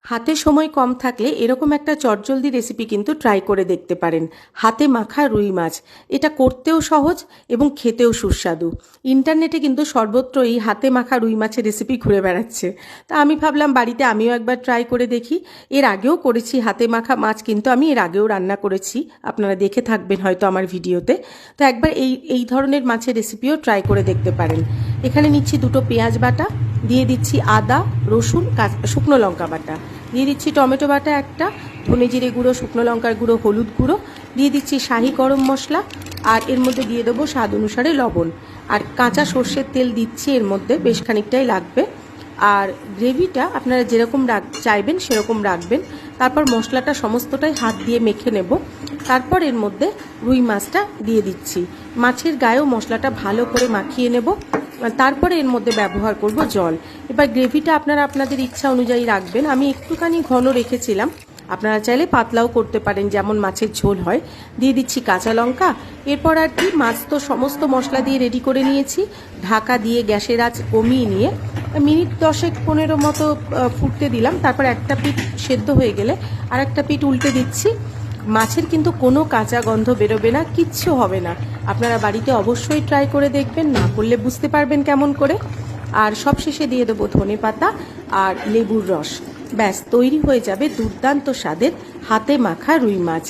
হাতে সময় কম থাকলে এরকম একটা চটজলদি রেসিপি কিন্তু ট্রাই করে দেখতে পারেন। হাতে মাখা রুই মাছ, এটা করতেও সহজ এবং খেতেও সুস্বাদু। ইন্টারনেটে কিন্তু সর্বত্র এই হাতে মাখা রুই মাছের রেসিপি ঘুরে বেড়াচ্ছে। তা আমি ভাবলাম বাড়িতে আমিও একবার ট্রাই করে দেখি। এর আগেও করেছি হাতে মাখা মাছ, কিন্তু আমি এর আগেও রান্না করেছি, আপনারা দেখে থাকবেন হয়তো আমার ভিডিওতে। তো একবার এই ধরনের মাছের রেসিপিও ট্রাই করে দেখতে পারেন। এখানে নিচ্ছি দুটো পেঁয়াজ বাটা, দিয়ে দিচ্ছি আদা রসুন শুকনো লঙ্কা বাটা, দিয়ে দিচ্ছি টমেটো বাটা একটা, ধনে জিরে গুঁড়ো, শুকনো লঙ্কার গুঁড়ো, হলুদ গুঁড়ো, দিয়ে দিচ্ছি শাহি গরম মশলা, আর এর মধ্যে দিয়ে দেবো স্বাদ অনুসারে লবণ, আর কাঁচা সর্ষের তেল দিচ্ছি এর মধ্যে, বেশ খানিকটাই লাগবে। আর গ্রেভিটা আপনারা যেরকম চাইবেন সেরকম রাখবেন। তারপর মশলাটা সমস্তটাই হাত দিয়ে মেখে নেব। তারপর এর মধ্যে রুই মাছটা দিয়ে দিচ্ছি, মাছের গায়েও মশলাটা ভালো করে মাখিয়ে নেব। তারপরে এর মধ্যে ব্যবহার করব জল। এবার গ্রেভিটা আপনারা আপনাদের ইচ্ছা অনুযায়ী রাখবেন। আমি একটুখানি ঘন রেখেছিলাম, আপনারা চাইলে পাতলাও করতে পারেন, যেমন মাছের ঝোল হয়। দিয়ে দিচ্ছি কাঁচা লঙ্কা। এরপর আর কি, মাছ তো সমস্ত মশলা দিয়ে রেডি করে নিয়েছি। ঢাকা দিয়ে গ্যাসের আঁচ কমিয়ে নিয়ে মিনিট 10-15 মতো ফুটতে দিলাম। তারপর একটা পিঠ সেদ্ধ হয়ে গেলে আর একটা পিঠ উল্টে দিচ্ছি। মাছের কিন্তু কোনো কাঁচা গন্ধ বেরোবে না, কিচ্ছু হবে না। আপনারা বাড়িতে অবশ্যই ট্রাই করে দেখবেন, না করলে বুঝতে পারবেন কেমন করে। আর সবশেষে দিয়ে দেবো ধনে পাতা আর লেবুর রস। ব্যাস তৈরি হয়ে যাবে দুর্দান্ত স্বাদের হাতে মাখা রুই মাছ।